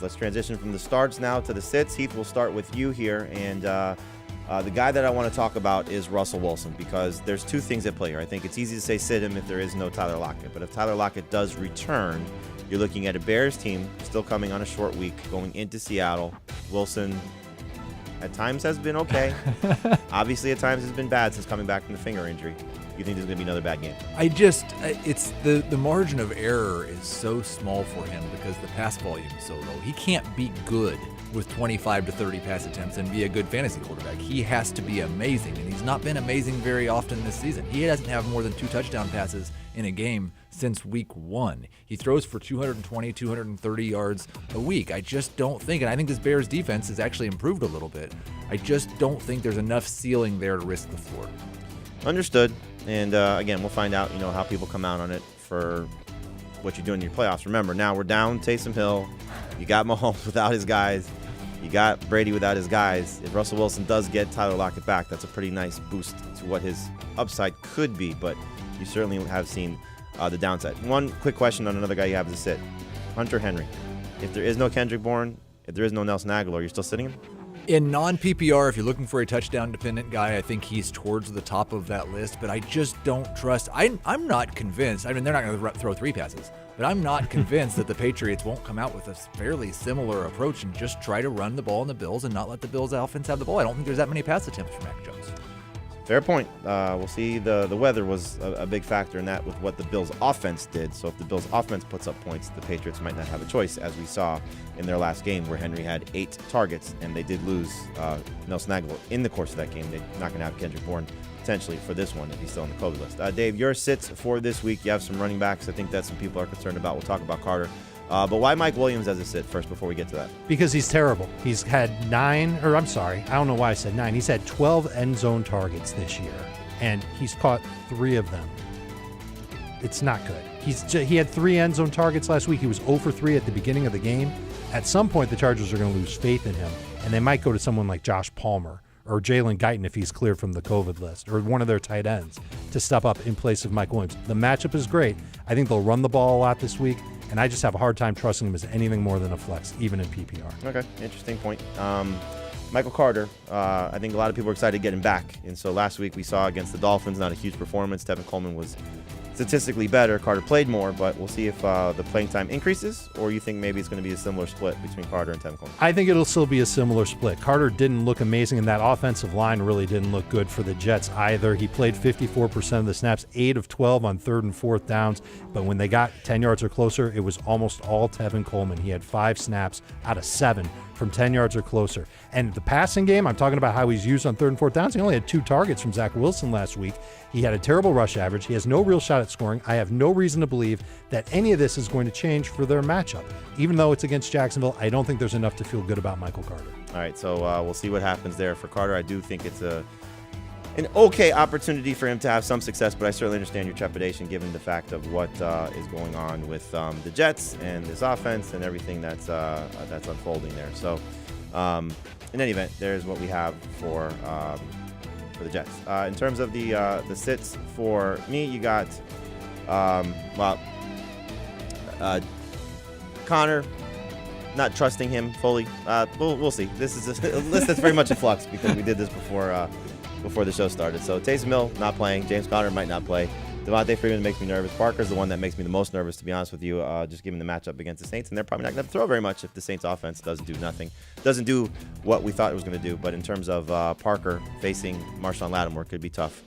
Let's transition from the starts now to the sits. Heath, we'll start with you here. And the guy that I want to talk about is Russell Wilson, because there's two things at play here. I think it's easy to say sit him if there is no Tyler Lockett. But if Tyler Lockett does return, you're looking at a Bears team still coming on a short week, going into Seattle. Wilson at times has been okay. Obviously, at times has been bad since coming back from the finger injury. You think there's going to be another bad game? It's the margin of error is so small for him because the pass volume is so low. He can't be good with 25 to 30 pass attempts and be a good fantasy quarterback. He has to be amazing, and he's not been amazing very often this season. He doesn't have more than 2 touchdown passes in a game since week 1. He throws for 220, 230 yards a week. I just don't think, and I think this Bears defense has actually improved a little bit. I just don't think there's enough ceiling there to risk the floor. Understood. And again, we'll find out, how people come out on it for what you do in your playoffs. Remember, now we're down Taysom Hill. You got Mahomes without his guys. You got Brady without his guys. If Russell Wilson does get Tyler Lockett back, that's a pretty nice boost to what his upside could be. But you certainly have seen the downside. One quick question on another guy you have to sit. Hunter Henry. If there is no Kendrick Bourne, if there is no Nelson Aguilar, you're still sitting him? In non-PPR, if you're looking for a touchdown-dependent guy, I think he's towards the top of that list, but I just don't trust. I'm not convinced. I mean, they're not going to throw 3 passes, but I'm not convinced that the Patriots won't come out with a fairly similar approach and just try to run the ball on the Bills and not let the Bills' offense have the ball. I don't think there's that many pass attempts for Mac Jones. Fair point. We'll see. The weather was a big factor in that with what the Bills' offense did. So if the Bills' offense puts up points, the Patriots might not have a choice, as we saw in their last game where Henry had 8 targets, and they did lose Nelson Aguilar in the course of that game. They're not going to have Kendrick Bourne potentially for this one if he's still on the COVID list. Dave, your sits for this week. You have some running backs I think that some people are concerned about. We'll talk about Carter. But why Mike Williams as a sit first before we get to that? Because he's terrible. He's had I don't know why I said 9. He's had 12 end zone targets this year, and he's caught 3 of them. It's not good. He had 3 end zone targets last week. He was 0 for 3 at the beginning of the game. At some point, the Chargers are going to lose faith in him, and they might go to someone like Josh Palmer or Jalen Guyton if he's cleared from the COVID list, or one of their tight ends to step up in place of Mike Williams. The matchup is great. I think they'll run the ball a lot this week, and I just have a hard time trusting him as anything more than a flex, even in PPR. Okay, interesting point. Michael Carter, I think a lot of people are excited to get him back. And so last week we saw against the Dolphins, not a huge performance. Tevin Coleman was statistically better. Carter played more, but we'll see if the playing time increases, or you think maybe it's going to be a similar split between Carter and Tevin Coleman. I think it'll still be a similar split. Carter didn't look amazing, and that offensive line really didn't look good for the Jets either. He played 54% of the snaps, 8 of 12 on 3rd and 4th downs, but when they got 10 yards or closer, it was almost all Tevin Coleman. He had 5 snaps out of 7 from 10 yards or closer. And the passing game, I'm talking about how he's used on 3rd and 4th downs. He only had 2 targets from Zach Wilson last week. He had a terrible rush average. He has no real shot at scoring. I have no reason to believe that any of this is going to change for their matchup. Even though it's against Jacksonville, I don't think there's enough to feel good about Michael Carter. All right, so we'll see what happens there for Carter. I do think it's an okay opportunity for him to have some success, but I certainly understand your trepidation given the fact of what is going on with the Jets and this offense and everything that's unfolding there. So in any event, there's what we have for the Jets. In terms of the sits for me, you got Connor. Not trusting him fully. We'll see. This is a list that's very much in flux because we did this before the show started. So Taysom Hill not playing. James Conner might not play. Devontae Freeman makes me nervous. Parker's the one that makes me the most nervous, to be honest with you, just given the matchup against the Saints. And they're probably not going to throw very much if the Saints offense doesn't do what we thought it was going to do. But in terms of Parker facing Marshawn Lattimore, could be tough